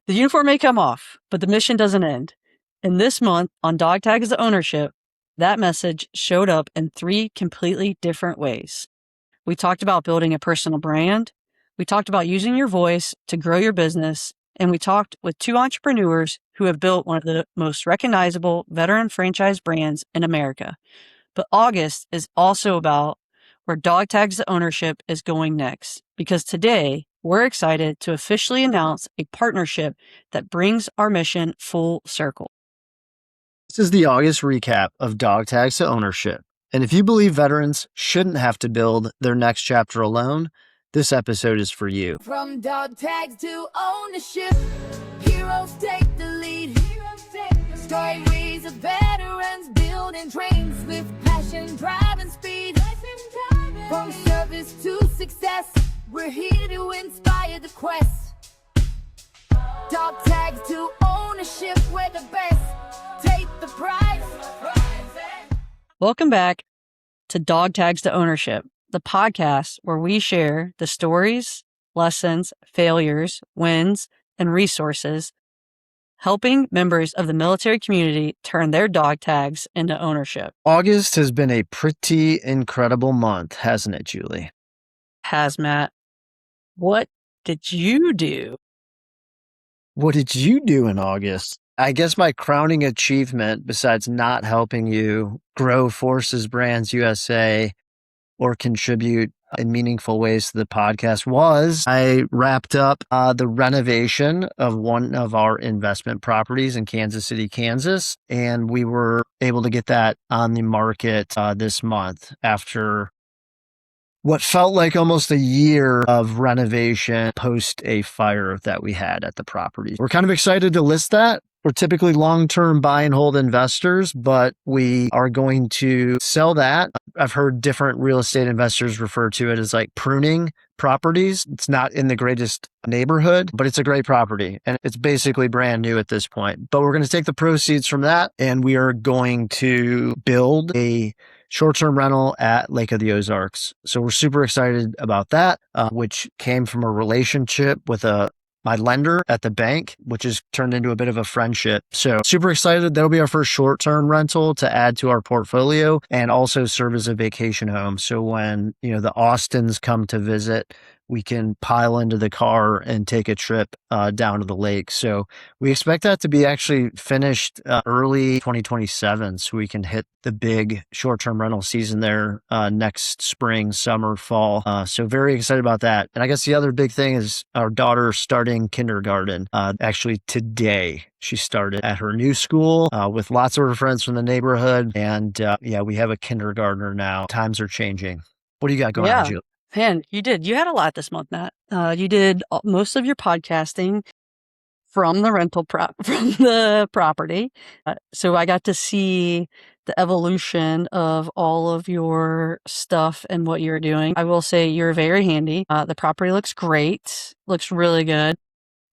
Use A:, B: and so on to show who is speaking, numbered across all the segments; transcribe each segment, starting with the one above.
A: The uniform may come off, but the mission doesn't end. And this month on DogTags Ownership, that message showed up in 3 completely different ways. We talked about building a personal brand. We talked about using your voice to grow your business. And we talked with 2 entrepreneurs who have built one of the most recognizable veteran franchise brands in America. But August is also about where DogTags Ownership is going next, because today we're excited to officially announce a partnership that brings our mission full circle.
B: This is the August recap of DogTags Ownership. And if you believe veterans shouldn't have to build their next chapter alone, this episode is for you.
C: From dog tags to ownership, heroes take the lead. Stories of veterans building trains with passion, drive, and speed. From service to success, we're here to inspire the quest. Dog tags to ownership, we're the best. Take the prize.
A: Welcome back to Dog Tags to Ownership, the podcast where we share the stories, lessons, failures, wins, and resources, helping members of the military community turn their dog tags into ownership.
B: August has been a pretty incredible month, hasn't it, Julie?
A: Has, Matt. What did you do?
B: What did you do in August? I guess my crowning achievement, besides not helping you grow Forces Brands USA or contribute in meaningful ways to the podcast, was I wrapped up the renovation of one of our investment properties in Kansas City, Kansas. And we were able to get that on the market this month after what felt like almost a year of renovation post a fire that we had at the property. We're kind of excited to list that. We're typically long-term buy and hold investors, but we are going to sell that. I've heard different real estate investors refer to it as like pruning properties. It's not in the greatest neighborhood, but it's a great property and it's basically brand new at this point. But we're going to take the proceeds from that and we are going to build a short-term rental at Lake of the Ozarks. So we're super excited about that, which came from a relationship with my lender at the bank, which has turned into a bit of a friendship. So super excited. That'll be our first short-term rental to add to our portfolio and also serve as a vacation home. So when, the Austins come to visit, we can pile into the car and take a trip down to the lake. So we expect that to be actually finished early 2027. So we can hit the big short-term rental season there next spring, summer, fall. So very excited about that. And I guess the other big thing is our daughter starting kindergarten. Actually today, she started at her new school with lots of her friends from the neighborhood. And we have a kindergartner now. Times are changing. What do you got going on, Julie?
A: Man, you did. You had a lot this month, Matt. You did most of your podcasting from the property. So I got to see the evolution of all of your stuff and what you're doing. I will say you're very handy. The property looks great. Looks really good.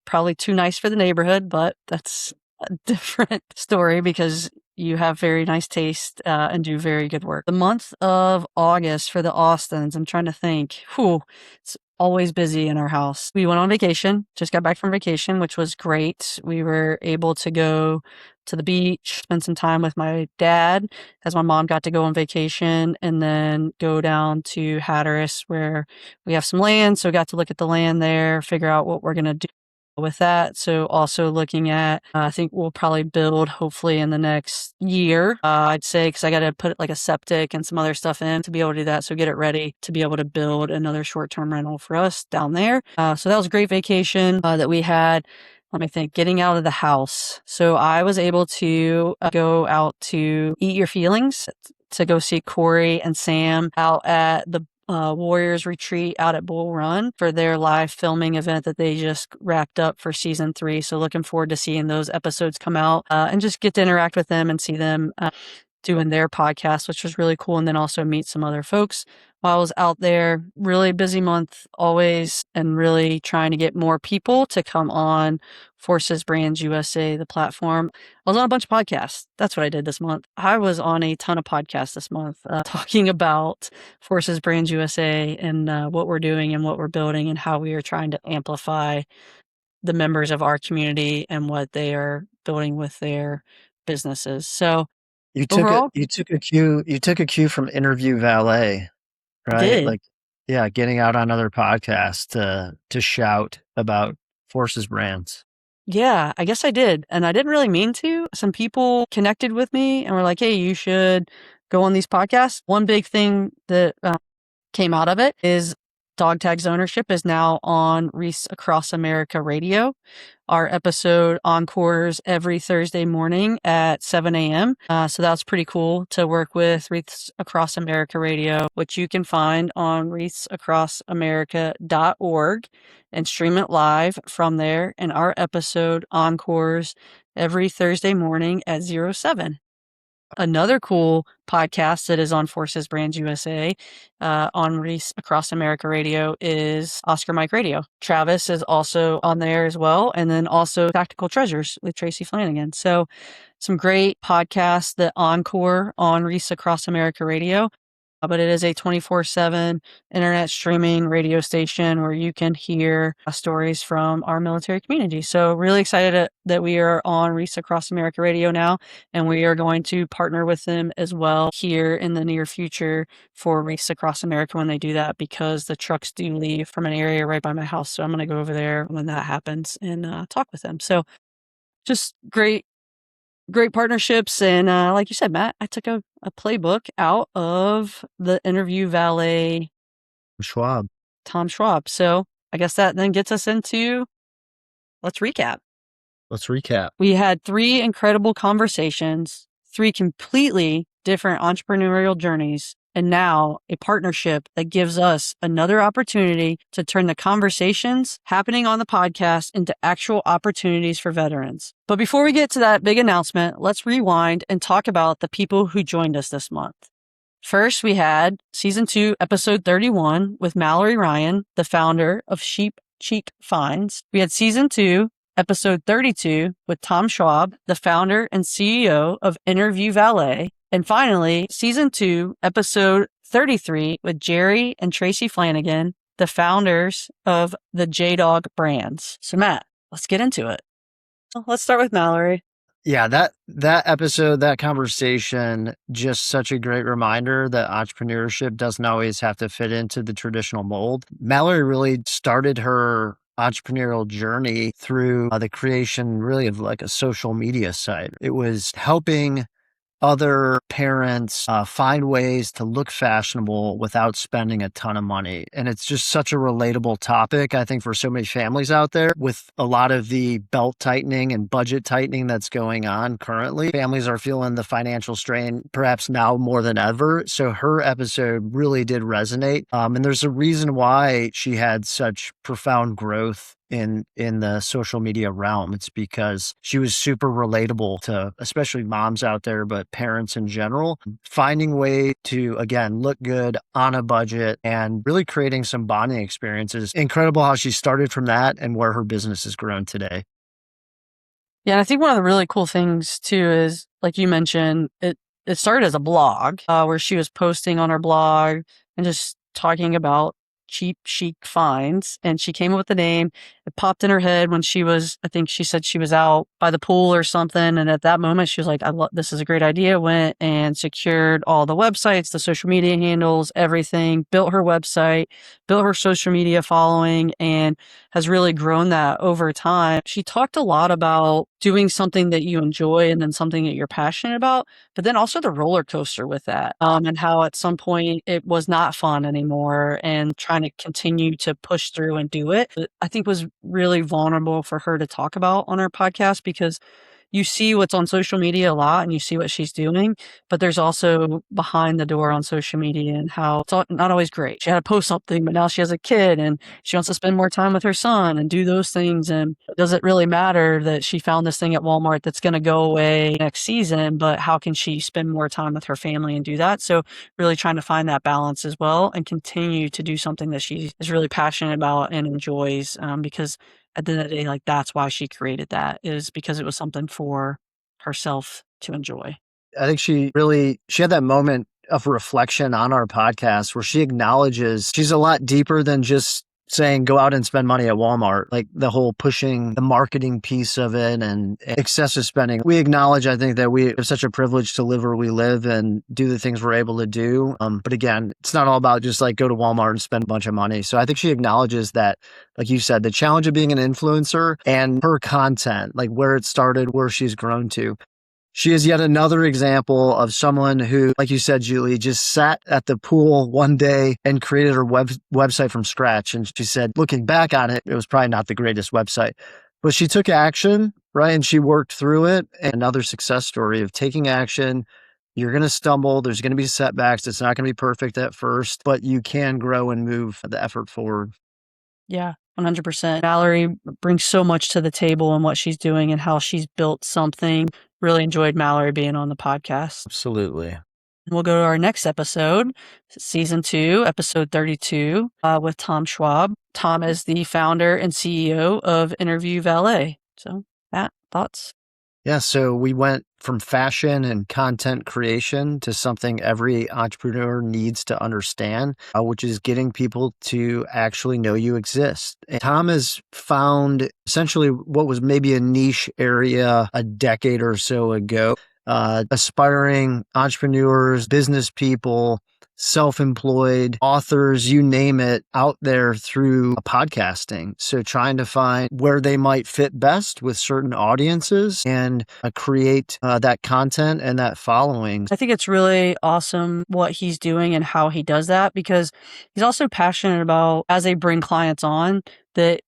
A: Probably too nice for the neighborhood, but that's a different story because you have very nice taste and do very good work. The month of August for the Austins, I'm trying to think. It's always busy in our house. We went on vacation, just got back from vacation, which was great. We were able to go to the beach, spend some time with my dad as my mom got to go on vacation, and then go down to Hatteras where we have some land. So we got to look at the land there, figure out what we're going to do with that. So also looking at, I think we'll probably build hopefully in the next year, I'd say, because I got to put like a septic and some other stuff in to be able to do that. So get it ready to be able to build another short-term rental for us down there. So that was a great vacation that we had. Let me think, getting out of the house. So I was able to go out to Eat Your Feelings to go see Corey and Sam out at the Warriors Retreat out at Bull Run for their live filming event that they just wrapped up for season 3. So looking forward to seeing those episodes come out and just get to interact with them and see them doing their podcast, which was really cool. And then also meet some other folks while I was out there. Really busy month always, and really trying to get more people to come on Forces Brands USA, the platform. I was on a bunch of podcasts. That's what I did this month. I was on a ton of podcasts this month talking about Forces Brands USA and what we're doing and what we're building and how we are trying to amplify the members of our community and what they are building with their businesses. So overall,
B: you took a cue from Interview Valet,
A: I
B: right?
A: did.
B: Like, yeah, getting out on other podcasts to shout about Forces brands.
A: Yeah, I guess I did. And I didn't really mean to. Some people connected with me and were like, hey, you should go on these podcasts. One big thing that came out of it is DogTags ownership is now on Reese Across America Radio. Our episode encores every Thursday morning at 7 a.m. So that's pretty cool to work with Reese Across America Radio, which you can find on reachacrossamerica.org and stream it live from there. And our episode encores every Thursday morning at 07. Another cool podcast that is on Forces Brands USA on Reese Across America Radio is Oscar Mike Radio. Travis is also on there as well. And then also Tactical Treasures with Tracy Flanagan. So some great podcasts that encore on Reese Across America Radio. But it is a 24/7 internet streaming radio station where you can hear stories from our military community. So really excited that we are on Reese Across America Radio now, and we are going to partner with them as well here in the near future for Reese Across America when they do that, because the trucks do leave from an area right by my house. So I'm going to go over there when that happens and talk with them. So just great partnerships. And like you said, Matt, I took a playbook out of the Interview Valet
B: Schwab.
A: Tom Schwab. So I guess that then gets us into, let's recap. We had 3 incredible conversations, 3 completely different entrepreneurial journeys, and now a partnership that gives us another opportunity to turn the conversations happening on the podcast into actual opportunities for veterans. But before we get to that big announcement, let's rewind and talk about the people who joined us this month. First, we had season 2, episode 31 with Malyri Ryan, the founder of Cheap Chic Finds. We had season 2, episode 32 with Tom Schwab, the founder and CEO of Interview Valet. And finally, season 2, episode 33 with Jerry and Tracy Flanagan, the founders of the JDog brands. So Matt, let's get into it. Let's start with Malyri.
B: Yeah, that episode, that conversation, just such a great reminder that entrepreneurship doesn't always have to fit into the traditional mold. Malyri really started her entrepreneurial journey through the creation really of like a social media site. It was helping other parents find ways to look fashionable without spending a ton of money. And it's just such a relatable topic, I think, for so many families out there with a lot of the belt tightening and budget tightening that's going on currently. Families are feeling the financial strain perhaps now more than ever. So her episode really did resonate. And there's a reason why she had such profound growth in the social media realm. It's because she was super relatable to especially moms out there, but parents in general, finding way to, again, look good on a budget and really creating some bonding experiences. Incredible how she started from that and where her business has grown today.
A: Yeah, and I think one of the really cool things too is, like you mentioned, it started as a blog where she was posting on her blog and just talking about Cheap Chic Finds, and she came up with the name. It popped in her head when she was, I think she said she was out by the pool or something, and at that moment she was like, this is a great idea. Went and secured all the websites, the social media handles, everything, built her website, built her social media following, and has really grown that over time. She talked a lot about doing something that you enjoy and then something that you're passionate about, but then also the roller coaster with that, and how at some point it was not fun anymore, and trying to continue to push through and do it, I think was really vulnerable for her to talk about on her podcast, because you see what's on social media a lot and you see what she's doing, but there's also behind the door on social media and how it's not always great. She had to post something, but now she has a kid and she wants to spend more time with her son and do those things. And does it really matter that she found this thing at Walmart that's going to go away next season, but how can she spend more time with her family and do that? So really trying to find that balance as well and continue to do something that she is really passionate about and enjoys, because at the end of the day, like, that's why she created that, is because it was something for herself to enjoy.
B: I think she had that moment of reflection on our podcast where she acknowledges she's a lot deeper than just saying go out and spend money at Walmart, like the whole pushing the marketing piece of it and excessive spending. We acknowledge, I think, that we have such a privilege to live where we live and do the things we're able to do. But again, it's not all about just like go to Walmart and spend a bunch of money. So I think she acknowledges that, like you said, the challenge of being an influencer and her content, like where it started, where she's grown to. She is yet another example of someone who, like you said, Julie, just sat at the pool one day and created her website from scratch. And she said, looking back on it, it was probably not the greatest website, but she took action, right? And she worked through it. And another success story of taking action. You're going to stumble. There's going to be setbacks. It's not going to be perfect at first, but you can grow and move the effort forward.
A: Yeah, 100%. Malyri brings so much to the table in what she's doing and how she's built something. Really enjoyed Malyri being on the podcast.
B: Absolutely.
A: We'll go to our next episode, season 2, episode 32, with Tom Schwab. Tom is the founder and CEO of Interview Valet. So, Matt, thoughts?
B: Yeah, so we went from fashion and content creation to something every entrepreneur needs to understand, which is getting people to actually know you exist. And Tom has found essentially what was maybe a niche area a decade or so ago. Aspiring entrepreneurs, business people, self-employed authors, you name it, out there through podcasting. So trying to find where they might fit best with certain audiences and create that content and that following.
A: I think it's really awesome what he's doing and how he does that, because he's also passionate about, as they bring clients on, that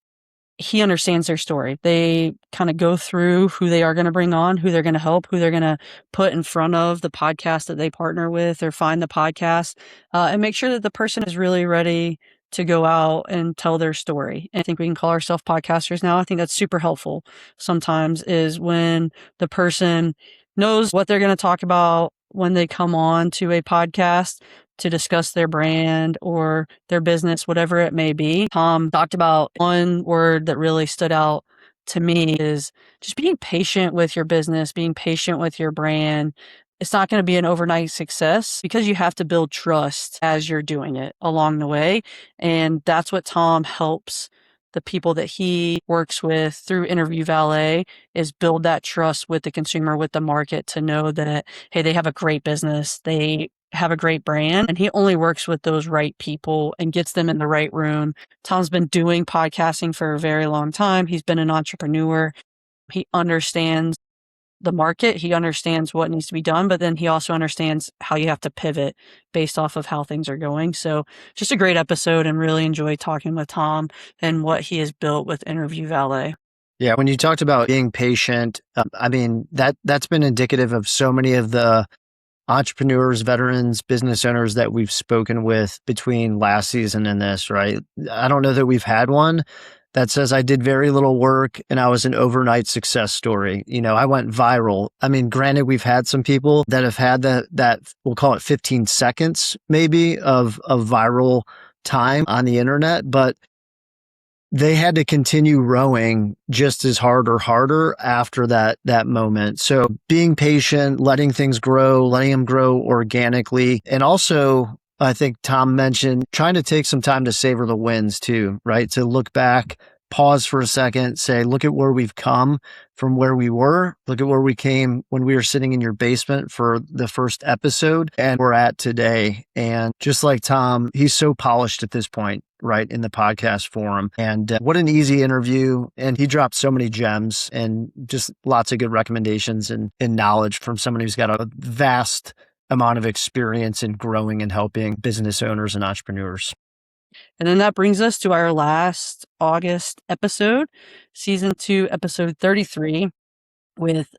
A: he understands their story. They kind of go through who they are going to bring on, who they're going to help, who they're going to put in front of the podcast that they partner with or find the podcast, and make sure that the person is really ready to go out and tell their story. And I think we can call ourselves podcasters now. I think that's super helpful sometimes, is when the person knows what they're going to talk about when they come on to a podcast to discuss their brand or their business, whatever it may be. Tom talked about one word that really stood out to me is just being patient with your business, being patient with your brand. It's not going to be an overnight success because you have to build trust as you're doing it along the way. And that's what Tom helps the people that he works with through Interview Valet, is build that trust with the consumer, with the market, to know that, hey, they have a great business, they have a great brand, and he only works with those right people and gets them in the right room. Tom's been doing podcasting for a very long time. He's been an entrepreneur. He understands the market. He understands what needs to be done, but then he also understands how you have to pivot based off of how things are going. So just a great episode, and really enjoy talking with Tom and what he has built with Interview Valet.
B: Yeah, when you talked about being patient, I mean, that's been indicative of so many of the entrepreneurs, veterans, business owners that we've spoken with between last season and this, right? I don't know that we've had one that says I did very little work and I was an overnight success story. You know, I went viral. I mean, granted, we've had some people that have had that we'll call it 15 seconds maybe of viral time on the internet, but they had to continue rowing just as hard or harder after that moment. So being patient, letting things grow, letting them grow organically. And also, I think Tom mentioned trying to take some time to savor the wins too, right? To look back, pause for a second, say, look at where we've come from where we were. Look at where we came when we were sitting in your basement for the first episode, and we're at today. And just like Tom, he's so polished at this point, right, in the podcast forum. And what an easy interview. And he dropped so many gems and just lots of good recommendations and knowledge from someone who's got a vast amount of experience in growing and helping business owners and entrepreneurs.
A: And then that brings us to our last August episode, season 2, episode 33, with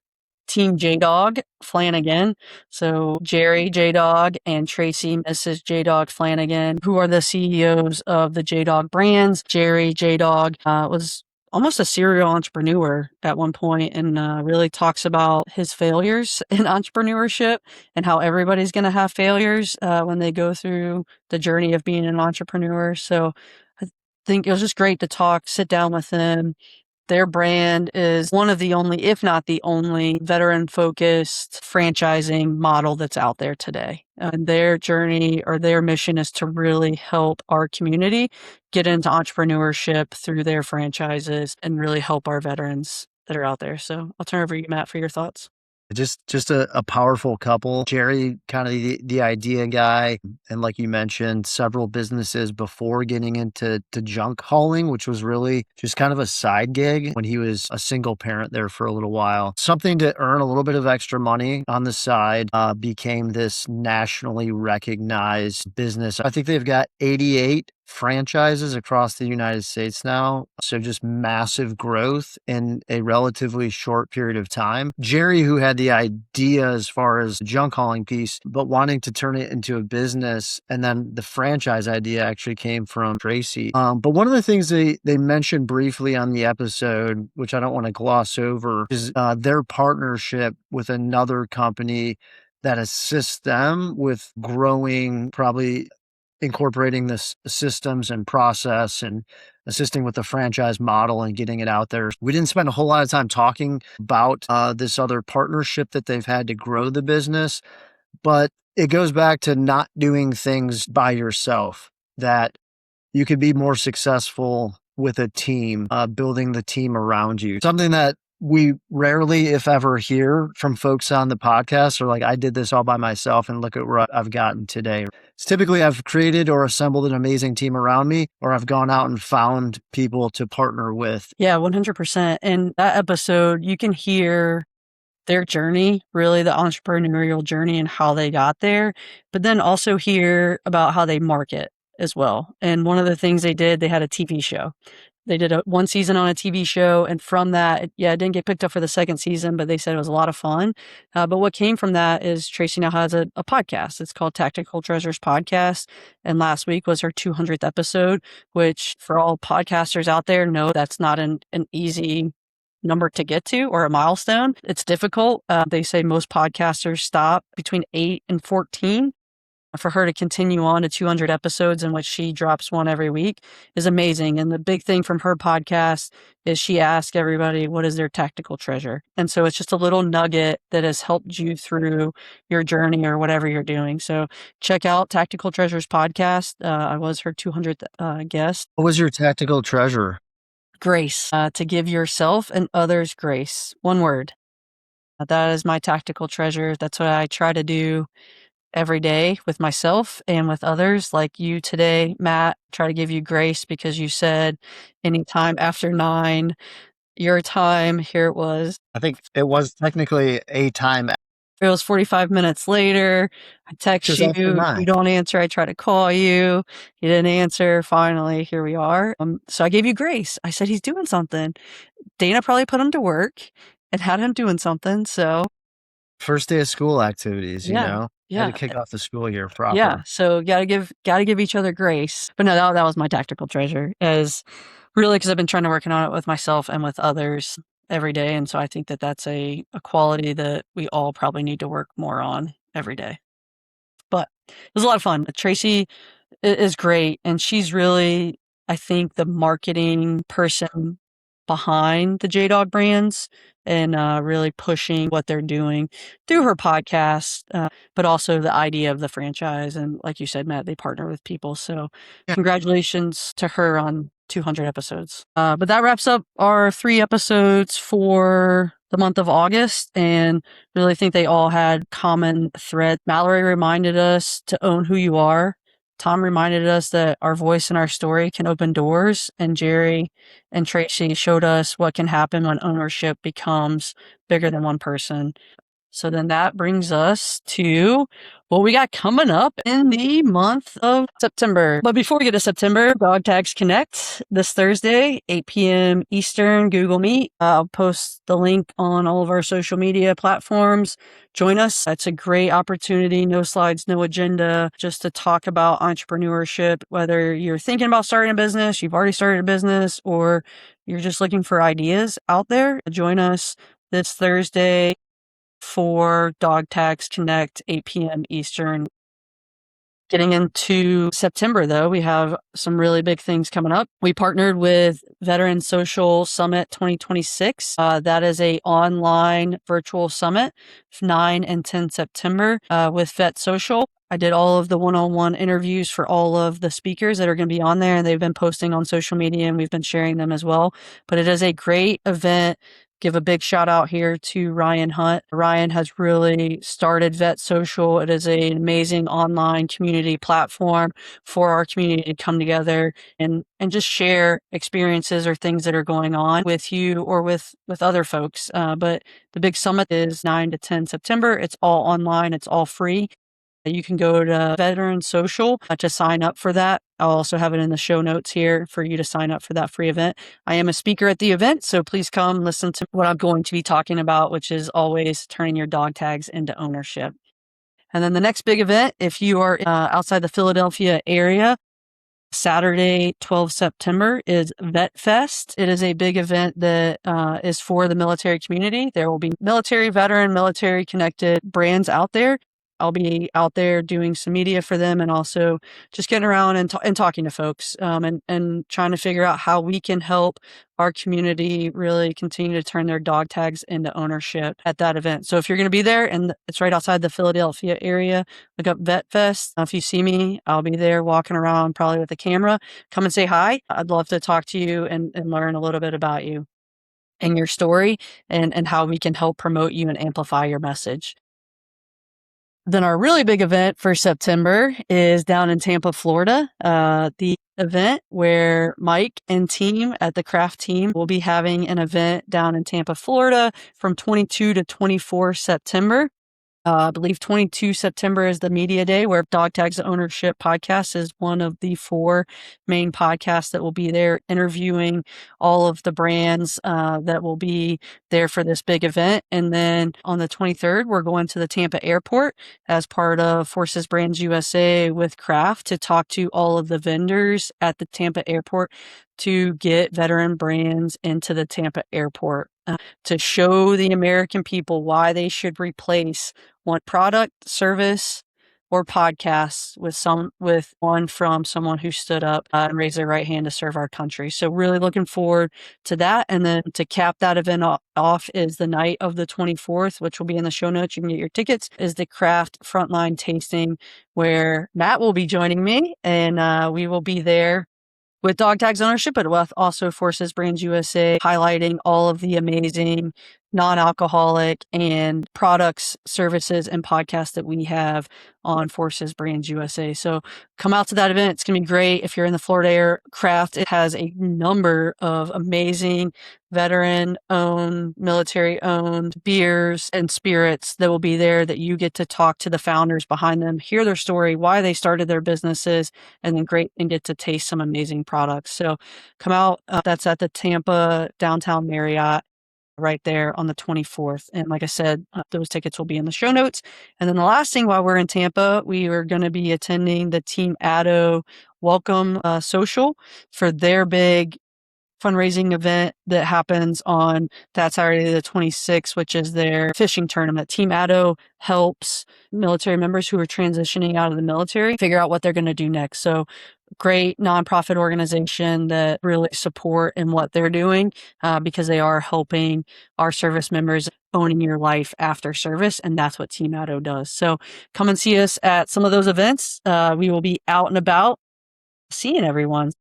A: Team JDog Flanagan. So Jerry JDog and Tracy Mrs. JDog Flanagan, who are the CEOs of the JDog brands. Jerry JDog was almost a serial entrepreneur at one point, and really talks about his failures in entrepreneurship and how everybody's going to have failures when they go through the journey of being an entrepreneur. So I think it was just great to sit down with him, Their brand is one of the only, if not the only, veteran-focused franchising model that's out there today. And their journey or their mission is to really help our community get into entrepreneurship through their franchises and really help our veterans that are out there. So I'll turn over to you, Matt, for your thoughts.
B: Just a powerful couple. Jerry, kind of the idea guy, and like you mentioned, several businesses before getting into junk hauling, which was really just kind of a side gig when he was a single parent there for a little while. Something to earn a little bit of extra money on the side, became this nationally recognized business. I think they've got 88 franchises across the United States now. So just massive growth in a relatively short period of time. Jerry, who had the idea as far as the junk hauling piece, but wanting to turn it into a business. And then the franchise idea actually came from Tracy. But one of the things they mentioned briefly on the episode, which I don't want to gloss over, is their partnership with another company that assists them with growing, probably incorporating the systems and process and assisting with the franchise model and getting it out there. We didn't spend a whole lot of time talking about this other partnership that they've had to grow the business, but it goes back to not doing things by yourself, that you could be more successful with a team, building the team around you. Something that we rarely, if ever, hear from folks on the podcast are like, I did this all by myself and look at where I've gotten today. It's typically I've created or assembled an amazing team around me, or I've gone out and found people to partner with.
A: Yeah, 100%. In that episode, you can hear their journey, really the entrepreneurial journey and how they got there, but then also hear about how they market as well. And one of the things they did, they had a TV show. They did one season on a TV show, and from that, it didn't get picked up for the second season, but they said it was a lot of fun. But what came from that is Tracy now has a podcast. It's called Tactical Treasures Podcast, and last week was her 200th episode, which for all podcasters out there, know that's not an easy number to get to or a milestone. It's difficult. They say most podcasters stop between 8 and 14. For her to continue on to 200 episodes in which she drops one every week is amazing. And the big thing from her podcast is she asks everybody, what is their tactical treasure? And so it's just a little nugget that has helped you through your journey or whatever you're doing. So check out Tactical Treasures Podcast. I was her 200th guest.
B: What was your tactical treasure?
A: Grace. To give yourself and others grace. One word. That is my tactical treasure. That's what I try to do every day with myself and with others. Like you today, Matt, try to give you grace because you said anytime after 9, your time, here it was.
B: I think it was technically a time.
A: It was 45 minutes later. I text
B: Just after
A: you,
B: 9.
A: you don't answer. I try to call you. You didn't answer. Finally, here we are. So I gave you grace. I said, he's doing something. Dana probably put him to work and had him doing something. So
B: First day of school activities, you know?
A: Yeah.
B: Had to kick off the school year proper.
A: Yeah. So gotta give each other grace. But no, that was my tactical treasure, is really because I've been trying to work on it with myself and with others every day. And so I think that that's a quality that we all probably need to work more on every day. But it was a lot of fun. Tracy is great. And she's really, I think, the marketing person behind the JDog brands and really pushing what they're doing through her podcast, but also the idea of the franchise. And like you said, Matt, they partner with people. So congratulations to her on 200 episodes. But that wraps up our 3 episodes for the month of August, and really think they all had common thread. Malyri reminded us to own who you are. Tom reminded us that our voice and our story can open doors, and Jerry and Tracy showed us what can happen when ownership becomes bigger than one person. So then that brings us to what we got coming up in the month of September. But before we get to September, DogTags Connect this Thursday, 8 p.m. Eastern, Google Meet. I'll post the link on all of our social media platforms. Join us. It's a great opportunity. No slides, no agenda, just to talk about entrepreneurship, whether you're thinking about starting a business, you've already started a business, or you're just looking for ideas out there. Join us this Thursday for DogTags Connect, 8 p.m. Eastern. Getting into September, though, we have some really big things coming up. We partnered with Veteran Social Summit 2026. That is a online virtual summit, 9 and 10 September with Vet Social. I did all of the one-on-one interviews for all of the speakers that are going to be on there, and they've been posting on social media, and we've been sharing them as well. But it is a great event. Give a big shout out here to Ryan Hunt. Ryan has really started Vet Social. It is an amazing online community platform for our community to come together and just share experiences or things that are going on with you or with other folks. But the big summit is 9 to 10 September. It's all online. It's all free. You can go to Veteran Social to sign up for that. I'll also have it in the show notes here for you to sign up for that free event. I am a speaker at the event, so please come listen to what I'm going to be talking about, which is always turning your dog tags into ownership. And then the next big event, if you are outside the Philadelphia area, Saturday, 12 September is Vet Fest. It is a big event that is for the military community. There will be military, veteran, military connected brands out there. I'll be out there doing some media for them and also just getting around and talking to folks and trying to figure out how we can help our community really continue to turn their dog tags into ownership at that event. So if you're going to be there and it's right outside the Philadelphia area, look up Vet Fest. If you see me, I'll be there walking around probably with a camera. Come and say hi. I'd love to talk to you and learn a little bit about you and your story and how we can help promote you and amplify your message. Then our really big event for September is down in Tampa, Florida. The event where Mike and team at the craft team will be having an event down in Tampa, Florida from 22 to 24 September. I believe 22 September is the media day where DogTags Ownership podcast is one of the 4 main podcasts that will be there interviewing all of the brands that will be there for this big event. And then on the 23rd, we're going to the Tampa airport as part of Forces Brands USA with Craft to talk to all of the vendors at the Tampa airport to get veteran brands into the Tampa airport. To show the American people why they should replace one product, service, or podcast with one from someone who stood up and raised their right hand to serve our country. So really looking forward to that. And then to cap that event off is the night of the 24th, which will be in the show notes. You can get your tickets, is the Craft Frontline Tasting where Matt will be joining me and we will be there with DogTags Ownership, but with also Forces Brands USA, highlighting all of the amazing non-alcoholic and products, services, and podcasts that we have on Forces Brands USA. So come out to that event. It's going to be great. If you're in the Florida aircraft, it has a number of amazing veteran-owned, military-owned beers and spirits that will be there that you get to talk to the founders behind them, hear their story, why they started their businesses, and then get to taste some amazing products. So come out. That's at the Tampa Downtown Marriott right there on the 24th. And like I said, those tickets will be in the show notes. And then the last thing, while we're in Tampa, we are going to be attending the Team Addo Welcome Social for their big fundraising event that happens on that Saturday, the 26th, which is their fishing tournament. Team Addo helps military members who are transitioning out of the military figure out what they're going to do next. So great nonprofit organization that really support in what they're doing because they are helping our service members owning your life after service. And that's what Team Addo does. So come and see us at some of those events. We will be out and about seeing everyone.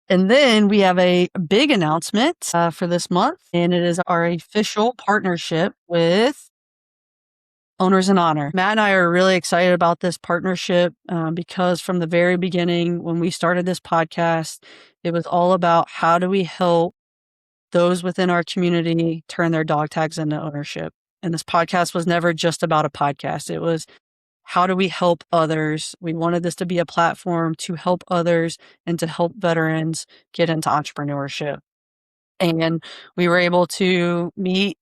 A: And then we have a big announcement for this month, and it is our official partnership with Owners in Honor. Matt and I are really excited about this partnership because from the very beginning, when we started this podcast, it was all about how do we help those within our community turn their dog tags into ownership. And this podcast was never just about a podcast. It was, how do we help others? We wanted this to be a platform to help others and to help veterans get into entrepreneurship. And we were able to meet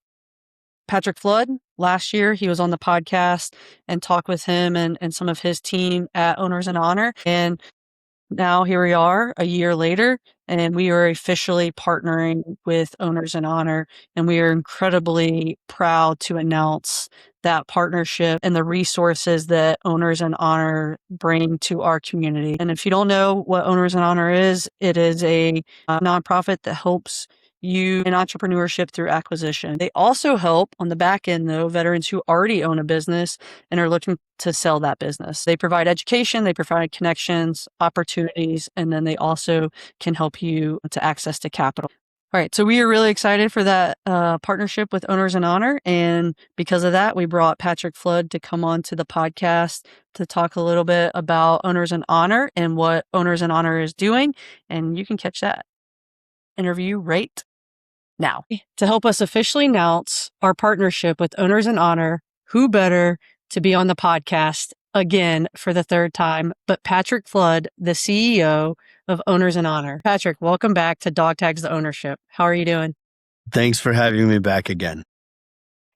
A: Patrick Flood last year. He was on the podcast and talk with him and some of his team at Owners in Honor. And Now here we are a year later, and we are officially partnering with Owners in Honor, and we are incredibly proud to announce that partnership and the resources that Owners in Honor bring to our community. And if you don't know what Owners in Honor is, it is a nonprofit that helps you in entrepreneurship through acquisition. They also help on the back end, though, veterans who already own a business and are looking to sell that business. They provide education, they provide connections, opportunities, and then they also can help you to access to capital. All right, so we are really excited for that partnership with Owners in Honor. And because of that, we brought Patrick Flood to come on to the podcast to talk a little bit about Owners in Honor and what Owners in Honor is doing. And you can catch that interview right now. To help us officially announce our partnership with Owners in Honor, who better to be on the podcast again for the third time, but Patrick Flood, the CEO of Owners in Honor. Patrick, welcome back to DogTags the Ownership. How are you doing?
D: Thanks for having me back again.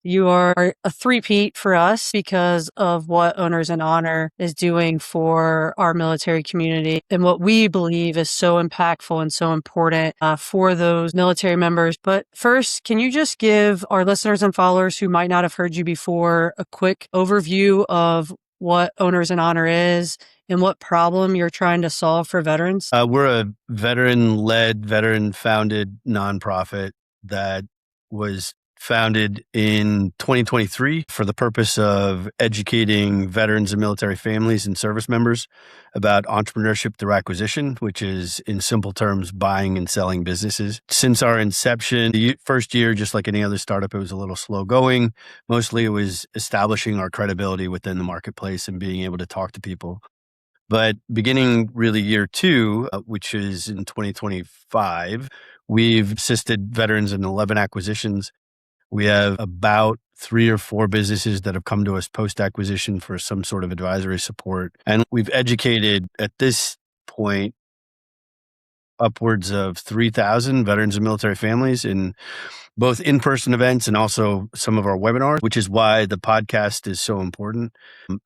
A: You are a three-peat for us because of what Owners in Honor is doing for our military community and what we believe is so impactful and so important for those military members. But first, can you just give our listeners and followers who might not have heard you before a quick overview of what Owners in Honor is and what problem you're trying to solve for veterans?
D: We're a veteran-led, veteran-founded nonprofit that was founded in 2023 for the purpose of educating veterans and military families and service members about entrepreneurship through acquisition, which is, in simple terms, buying and selling businesses. Since our inception, the first year, just like any other startup, it was a little slow going. Mostly it was establishing our credibility within the marketplace and being able to talk to people. But beginning really year two, which is in 2025, we've assisted veterans in 11 acquisitions. We have about 3 or 4 businesses that have come to us post-acquisition for some sort of advisory support. And we've educated at this point upwards of 3,000 veterans and military families in both in-person events and also some of our webinars, which is why the podcast is so important.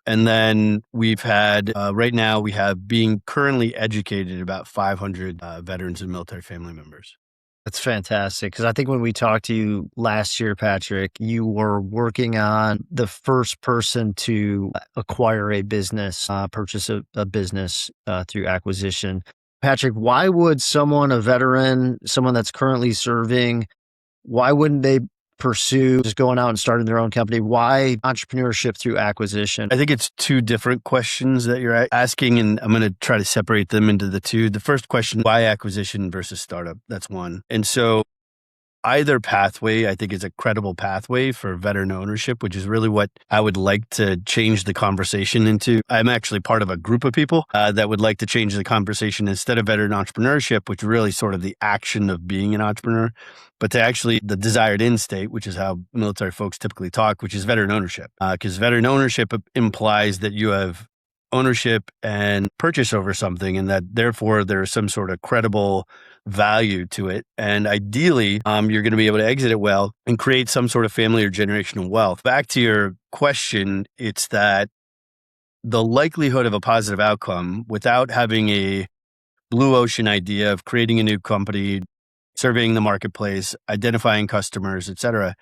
D: And then we've had, right now we have being currently educated about 500 veterans and military family members.
B: That's fantastic. Because I think when we talked to you last year, Patrick, you were working on the first person to acquire a business, purchase a business through acquisition. Patrick, why would someone, a veteran, someone that's currently serving, why wouldn't they pursue just going out and starting their own company? Why entrepreneurship through acquisition?
D: I think it's 2 different questions that you're asking, and I'm going to try to separate them into the 2. The first question, why acquisition versus startup? That's one. And so either pathway, I think, is a credible pathway for veteran ownership, which is really what I would like to change the conversation into. I'm actually part of a group of people that would like to change the conversation instead of veteran entrepreneurship, which really sort of the action of being an entrepreneur, but to actually the desired end state, which is how military folks typically talk, which is veteran ownership. Because veteran ownership implies that you have ownership and purchase over something, and that therefore there's some sort of credible value to it. And ideally, you're going to be able to exit it well and create some sort of family or generational wealth. Back to your question, it's that the likelihood of a positive outcome without having a blue ocean idea of creating a new company, surveying the marketplace, identifying customers, et cetera,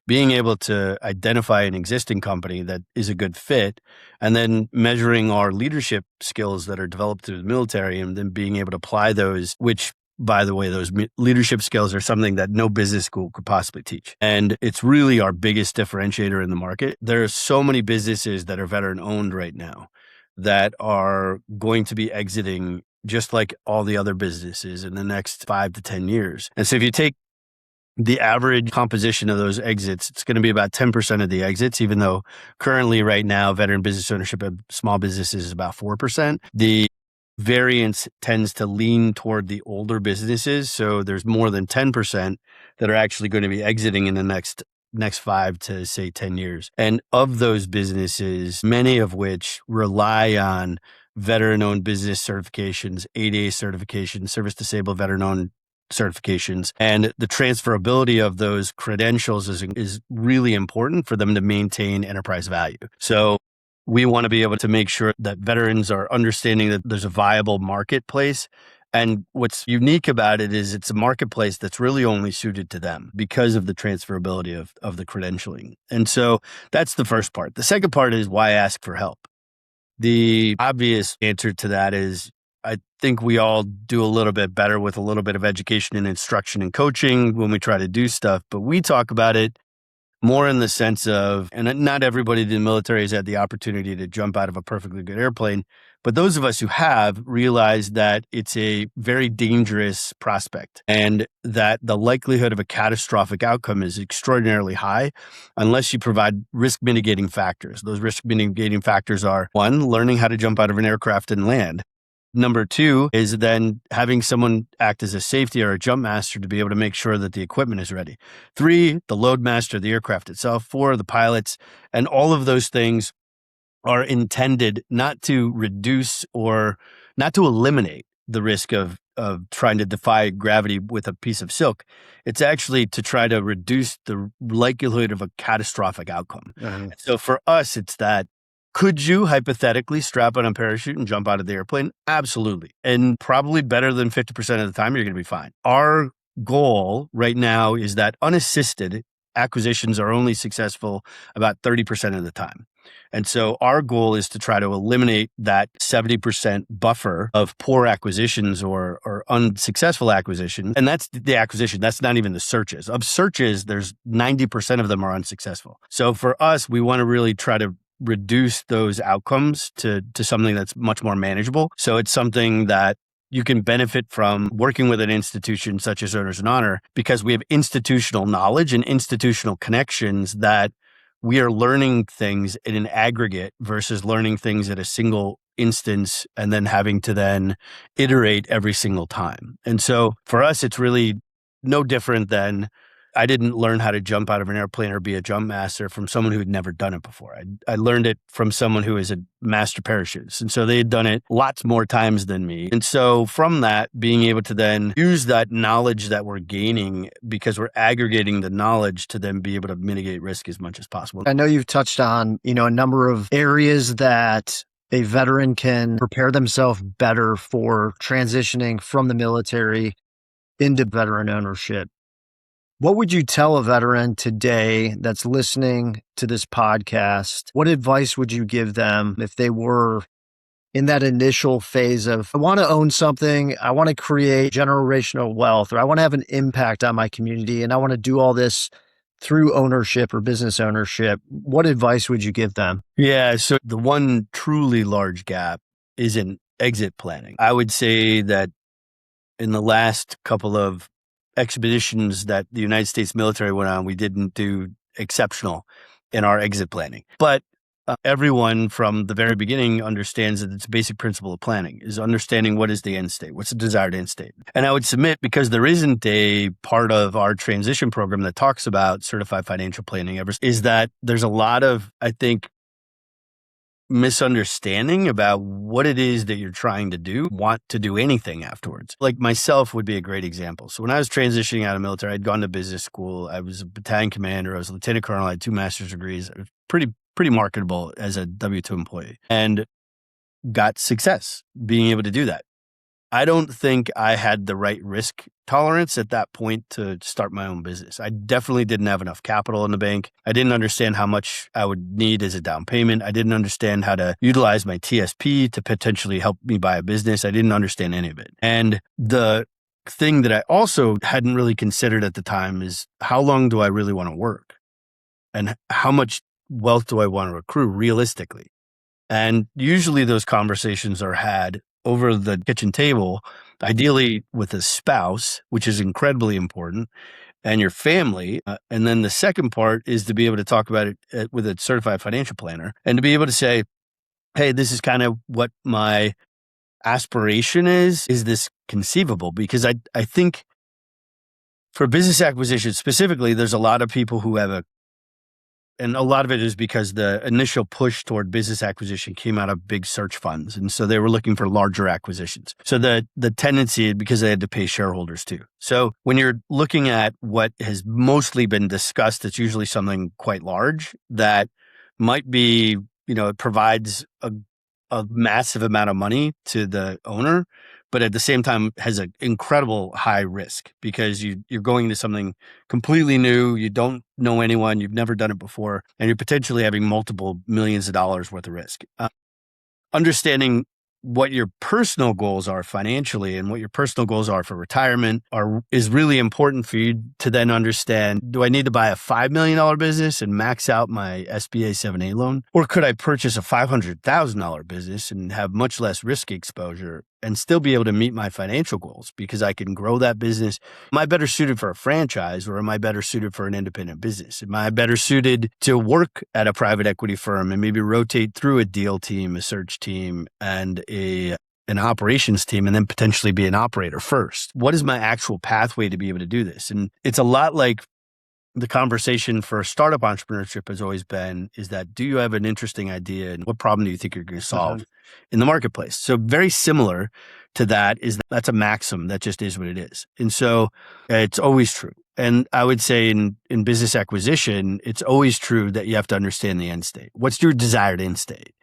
D: being able to identify an existing company that is a good fit, and then measuring our leadership skills that are developed through the military, and then being able to apply those, which, by the way, those leadership skills are something that no business school could possibly teach. And it's really our biggest differentiator in the market. There are so many businesses that are veteran owned right now that are going to be exiting just like all the other businesses in the next 5 to 10 years. And so if you take the average composition of those exits, it's going to be about 10% of the exits, even though currently right now, veteran business ownership of small businesses is about 4%. The variance tends to lean toward the older businesses. So there's more than 10% that are actually going to be exiting in the next 5 to say 10 years. And of those businesses, many of which rely on veteran-owned business certifications, 8A certifications, service-disabled veteran-owned certifications, and the transferability of those credentials is really important for them to maintain enterprise value. So we want to be able to make sure that veterans are understanding that there's a viable marketplace. And what's unique about it is it's a marketplace that's really only suited to them because of the transferability of the credentialing. And so that's the first part. The second part is why ask for help? The obvious answer to that is I think we all do a little bit better with a little bit of education and instruction and coaching when we try to do stuff, but we talk about it more in the sense of, and not everybody in the military has had the opportunity to jump out of a perfectly good airplane, but those of us who have realize that it's a very dangerous prospect and that the likelihood of a catastrophic outcome is extraordinarily high unless you provide risk mitigating factors. Those risk mitigating factors are, one, learning how to jump out of an aircraft and land. Number two is then having someone act as a safety or a jump master to be able to make sure that the equipment is ready. Three, the load master of the aircraft itself. Four, the pilots. And all of those things are intended not to reduce or not to eliminate the risk of trying to defy gravity with a piece of silk. It's actually to try to reduce the likelihood of a catastrophic outcome. So for us, it's that, could you hypothetically strap on a parachute and jump out of the airplane? Absolutely. And probably better than 50% of the time, you're going to be fine. Our goal right now is that unassisted acquisitions are only successful about 30% of the time. And so our goal is to try to eliminate that 70% buffer of poor acquisitions or unsuccessful acquisitions. And that's the acquisition. That's not even the searches. Of searches, there's 90% of them are unsuccessful. So for us, we want to really try to reduce those outcomes to something that's much more manageable. So it's something that you can benefit from working with an institution such as Owners and Honor because we have institutional knowledge and institutional connections that we are learning things in an aggregate versus learning things at a single instance and then having to then iterate every single time. And so for us, it's really no different than I didn't learn how to jump out of an airplane or be a jump master from someone who had never done it before. I learned it from someone who is a master parachutist. And so they had done it lots more times than me. And so from that, being able to then use that knowledge that we're gaining because we're aggregating the knowledge to then be able to mitigate risk as much as possible.
B: I know you've touched on, a number of areas that a veteran can prepare themselves better for transitioning from the military into veteran ownership. What would you tell a veteran today that's listening to this podcast? What advice would you give them if they were in that initial phase of, I want to own something, I want to create generational wealth, or I want to have an impact on my community, and I want to do all this through ownership or business ownership? What advice would you give them?
D: Yeah, so the one truly large gap is in exit planning. I would say that in the last couple of expeditions that the United States military went on, we didn't do exceptional in our exit planning. But everyone from the very beginning understands that it's a basic principle of planning is understanding what is the end state, what's the desired end state. And I would submit, because there isn't a part of our transition program that talks about certified financial planning ever, is that there's a lot of, I think, misunderstanding about what it is that you're trying to do, want to do anything afterwards. Like myself would be a great example. So when I was transitioning out of military, I'd gone to business school. I was a battalion commander. I was a lieutenant colonel. I had 2 master's degrees. I was pretty marketable as a W-2 employee and got success being able to do that. I don't think I had the right risk tolerance at that point to start my own business. I definitely didn't have enough capital in the bank. I didn't understand how much I would need as a down payment. I didn't understand how to utilize my TSP to potentially help me buy a business. I didn't understand any of it. And the thing that I also hadn't really considered at the time is, how long do I really want to work? And how much wealth do I want to accrue realistically? And usually those conversations are had over the kitchen table, ideally with a spouse, which is incredibly important, and your family. And then the second part is to be able to talk about it with a certified financial planner and to be able to say, hey, this is kind of what my aspiration is. Is this conceivable? Because I think for business acquisition specifically, there's a lot of people who have and a lot of it is because the initial push toward business acquisition came out of big search funds. And so they were looking for larger acquisitions. So the tendency, because they had to pay shareholders too. So when you're looking at what has mostly been discussed, it's usually something quite large that might be it provides a massive amount of money to the owner, but at the same time has an incredible high risk because you're going into something completely new. You don't know anyone. You've never done it before, and you're potentially having multiple millions of dollars worth of risk. Understanding what your personal goals are financially and what your personal goals are for retirement is really important for you to then understand, do I need to buy a $5 million business and max out my SBA 7A loan? Or could I purchase a $500,000 business and have much less risk exposure and still be able to meet my financial goals because I can grow that business? Am I better suited for a franchise or am I better suited for an independent business? Am I better suited to work at a private equity firm and maybe rotate through a deal team, a search team, and an operations team, and then potentially be an operator first? What is my actual pathway to be able to do this? And it's a lot like the conversation for startup entrepreneurship has always been, is that, do you have an interesting idea and what problem do you think you're going to solve in the marketplace? So very similar to that is that's a maxim that just is what it is. And so it's always true. And I would say in business acquisition, it's always true that you have to understand the end state. What's your desired end state?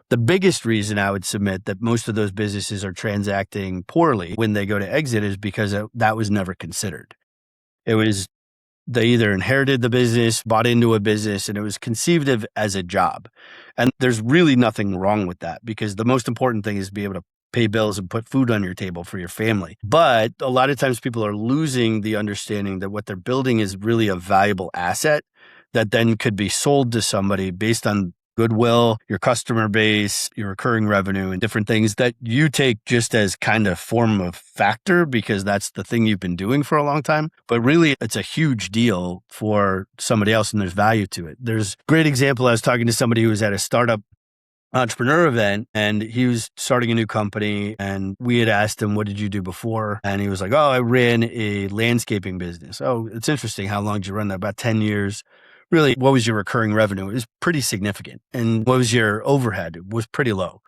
D: The biggest reason I would submit that most of those businesses are transacting poorly when they go to exit is because that was never considered. It was, they either inherited the business, bought into a business, and it was conceived of as a job. And there's really nothing wrong with that because the most important thing is to be able to pay bills and put food on your table for your family. But a lot of times people are losing the understanding that what they're building is really a valuable asset that then could be sold to somebody based on goodwill, your customer base, your recurring revenue, and different things that you take just as kind of form of factor because that's the thing you've been doing for a long time. But really, it's a huge deal for somebody else and there's value to it. There's a great example. I was talking to somebody who was at a startup entrepreneur event and he was starting a new company and we had asked him, what did you do before? And he was like, oh, I ran a landscaping business. Oh, it's interesting. How long did you run that? About 10 years. Really, what was your recurring revenue? It was pretty significant. And what was your overhead? It was pretty low.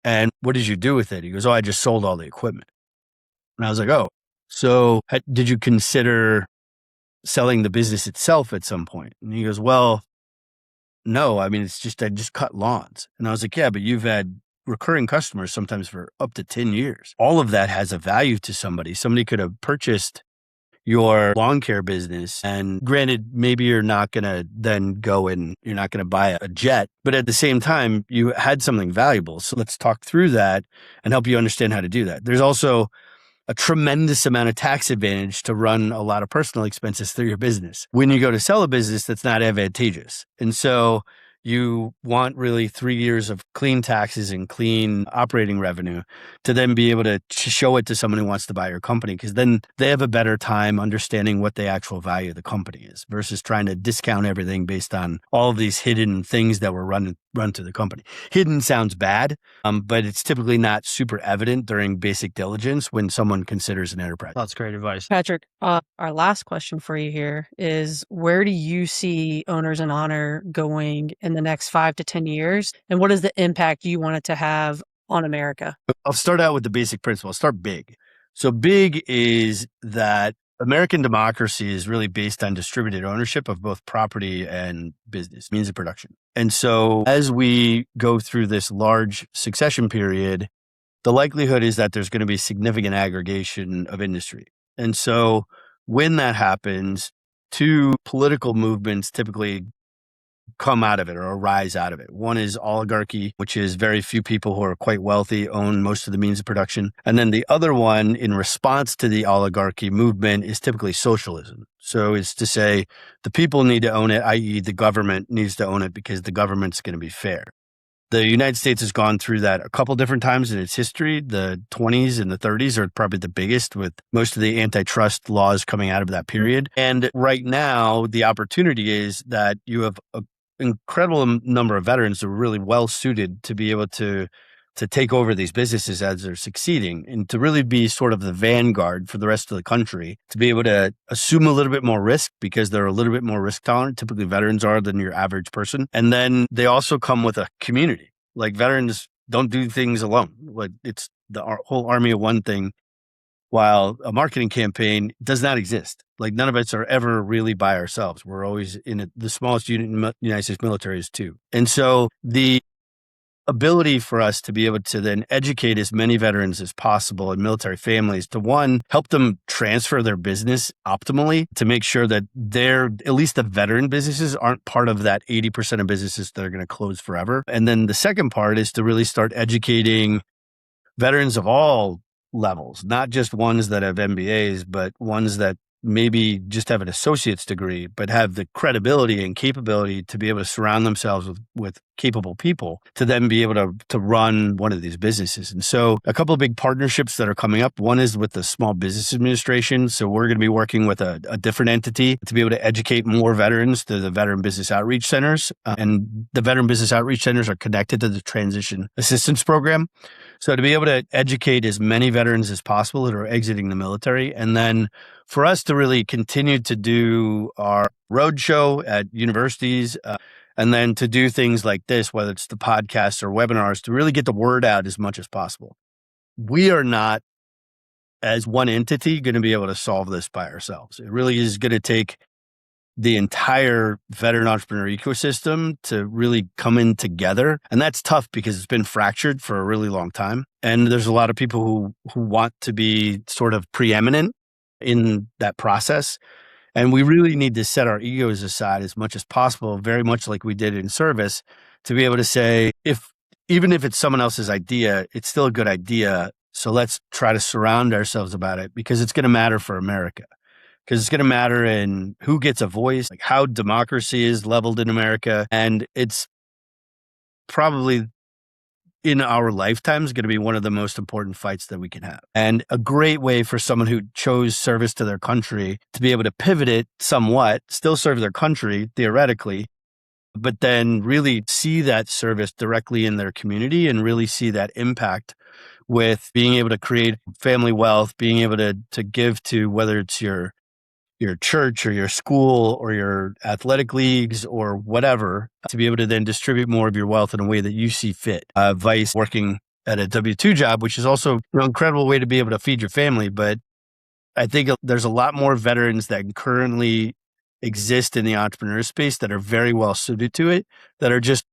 D: And what did you do with it? He goes, oh, I just sold all the equipment. And I was like, oh, so did you consider selling the business itself at some point? And he goes, well, no, I mean, it's just, I just cut lawns. And I was like, yeah, but you've had recurring customers sometimes for up to 10 years. All of that has a value to somebody. Somebody could have purchased your lawn care business. And granted, maybe you're not going to then go and you're not going to buy a jet, but at the same time, you had something valuable. So let's talk through that and help you understand how to do that. There's also a tremendous amount of tax advantage to run a lot of personal expenses through your business. When you go to sell a business, that's not advantageous. And so you want really 3 years of clean taxes and clean operating revenue to then be able to show it to someone who wants to buy your company, because then they have a better time understanding what the actual value of the company is versus trying to discount everything based on all of these hidden things that were run to the company. Hidden sounds bad, but it's typically not super evident during basic diligence when someone considers an enterprise.
B: That's great advice.
A: Patrick, our last question for you here is, where do you see Owners in Honor going in the next 5 to 10 years? And what is the impact you want it to have on America?
D: I'll start out with the basic principle. I'll start big. So big is that American democracy is really based on distributed ownership of both property and business, means of production. And so as we go through this large succession period, the likelihood is that there's going to be significant aggregation of industry. And so when that happens, two political movements typically come out of it or arise out of it. One is oligarchy, which is very few people who are quite wealthy own most of the means of production. And then the other one, in response to the oligarchy movement, is typically socialism. So it's to say the people need to own it, i.e. the government needs to own it because the government's going to be fair. The United States has gone through that a couple different times in its history. The 20s and the 30s are probably the biggest, with most of the antitrust laws coming out of that period. And right now, the opportunity is that you have an incredible number of veterans who are really well suited to be able to take over these businesses as they're succeeding and to really be sort of the vanguard for the rest of the country, to be able to assume a little bit more risk because they're a little bit more risk tolerant. Typically veterans are than your average person. And then they also come with a community. Like, veterans don't do things alone. Like, it's the whole army of one thing, while a marketing campaign does not exist. Like none of us are ever really by ourselves. We're always in the smallest unit in the United States military is 2. And so the ability for us to be able to then educate as many veterans as possible and military families to, one, help them transfer their business optimally to make sure that at least the veteran businesses aren't part of that 80% of businesses that are going to close forever. And then the second part is to really start educating veterans of all levels, not just ones that have MBAs, but ones that maybe just have an associate's degree, but have the credibility and capability to be able to surround themselves with capable people to then be able to run one of these businesses. And so a couple of big partnerships that are coming up. One is with the Small Business Administration. So we're going to be working with a different entity to be able to educate more veterans through the Veteran Business Outreach Centers. And the Veteran Business Outreach Centers are connected to the Transition Assistance Program. So to be able to educate as many veterans as possible that are exiting the military, and then for us to really continue to do our roadshow at universities, and then to do things like this, whether it's the podcasts or webinars, to really get the word out as much as possible. We are not, as one entity, going to be able to solve this by ourselves. It really is going to take the entire veteran entrepreneur ecosystem to really come in together. And that's tough because it's been fractured for a really long time. And there's a lot of people who want to be sort of preeminent in that process. And we really need to set our egos aside as much as possible, very much like we did in service, to be able to say, even if it's someone else's idea, it's still a good idea. So let's try to surround ourselves about it because it's going to matter for America. Because it's going to matter in who gets a voice, like how democracy is leveled in America. And it's probably in our lifetimes going to be one of the most important fights that we can have. And a great way for someone who chose service to their country to be able to pivot it somewhat, still serve their country theoretically, but then really see that service directly in their community and really see that impact with being able to create family wealth, being able to give to whether it's your church or your school or your athletic leagues or whatever, to be able to then distribute more of your wealth in a way that you see fit. Vice working at a W-2 job, which is also an incredible way to be able to feed your family. But I think there's a lot more veterans that currently exist in the entrepreneur space that are very well suited to it, that are just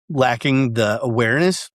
D: lacking the awareness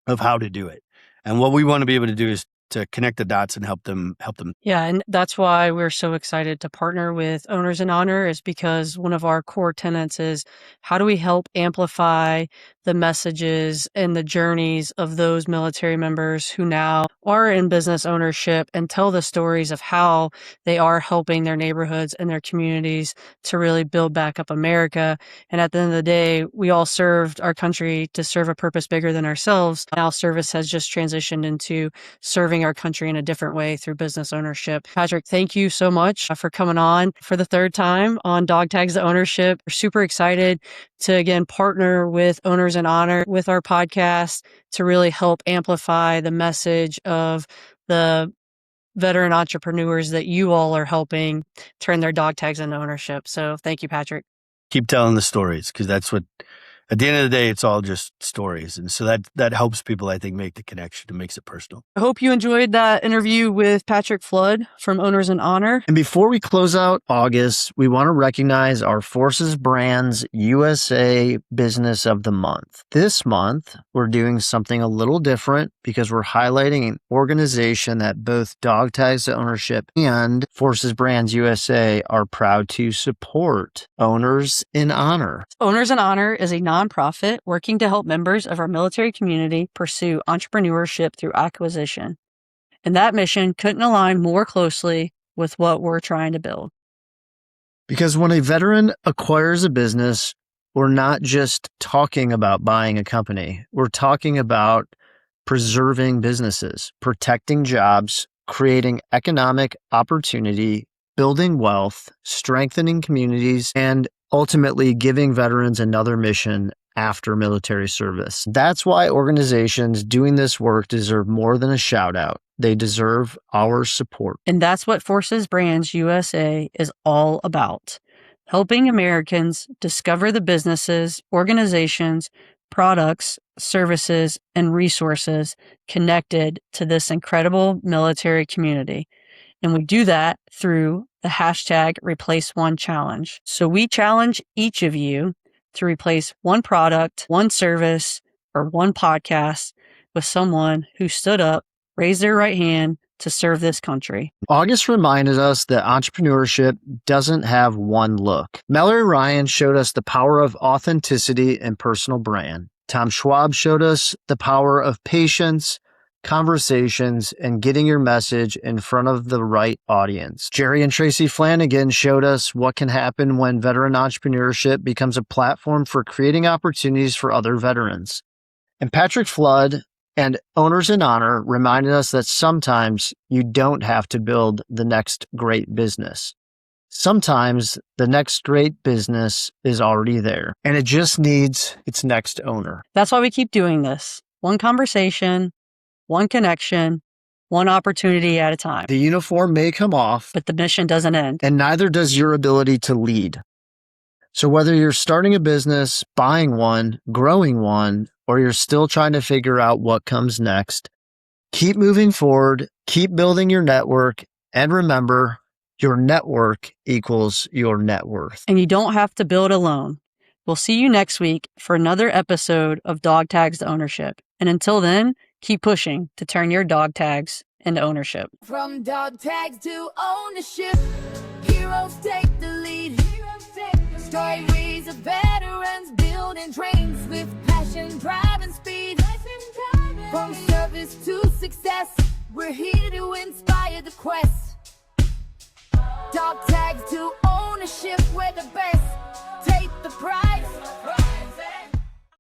D: of how to do it. And what we want to be able to do is to connect the dots and help them.
A: Yeah, and that's why we're so excited to partner with Owners in Honor, is because one of our core tenets is how do we help amplify the messages and the journeys of those military members who now are in business ownership and tell the stories of how they are helping their neighborhoods and their communities to really build back up America. And at the end of the day, we all served our country to serve a purpose bigger than ourselves. Now service has just transitioned into serving our country in a different way through business ownership. Patrick, thank you so much for coming on for the third time on DogTags Ownership. We're super excited to, again, partner with Owners in Honor with our podcast to really help amplify the message of the veteran entrepreneurs that you all are helping turn their dog tags into ownership. So thank you, Patrick.
D: Keep telling the stories, because that's what, at the end of the day, it's all just stories. And so that helps people, I think, make the connection and makes it personal.
A: I hope you enjoyed that interview with Patrick Flood from Owners in Honor.
B: And before we close out August, we want to recognize our Forces Brands USA Business of the Month. This month, we're doing something a little different because we're highlighting an organization that both DogTags Ownership and Forces Brands USA are proud to support, Owners in Honor.
A: Owners in Honor is a nonprofit working to help members of our military community pursue entrepreneurship through acquisition. And that mission couldn't align more closely with what we're trying to build.
B: Because when a veteran acquires a business, we're not just talking about buying a company. We're talking about preserving businesses, protecting jobs, creating economic opportunity, building wealth, strengthening communities, and ultimately giving veterans another mission after military service. That's why organizations doing this work deserve more than a shout out. They deserve our support.
A: And that's what Forces Brands USA is all about. Helping Americans discover the businesses, organizations, products, services, and resources connected to this incredible military community. And we do that through the hashtag #ReplaceOneChallenge. So we challenge each of you to replace one product, one service, or one podcast with someone who stood up, raised their right hand to serve this country.
B: August reminded us that entrepreneurship doesn't have one look. Malyri Ryan showed us the power of authenticity and personal brand. Tom Schwab showed us the power of patience, conversations, and getting your message in front of the right audience. Jerry and Tracy Flanagan showed us what can happen when veteran entrepreneurship becomes a platform for creating opportunities for other veterans. And Patrick Flood and Owners in Honor reminded us that sometimes you don't have to build the next great business. Sometimes the next great business is already there, and it just needs its next owner.
A: That's why we keep doing this. One conversation, one connection, one opportunity at a time.
B: The uniform may come off,
A: But the mission doesn't end.
B: and neither does your ability to lead. So whether you're starting a business, buying one, growing one, or you're still trying to figure out what comes next, keep moving forward, keep building your network, and remember, your network equals your net worth.
A: And you don't have to build alone. We'll see you next week for another episode of Dog Tags to Ownership. And until then, keep pushing to turn your dog tags into ownership.
C: From dog tags to ownership, heroes take the lead. Stories of veterans building trains with passion, drive, and speed. From service to success, we're here to inspire the quest. Dog tags to ownership, we're the best. Take the pride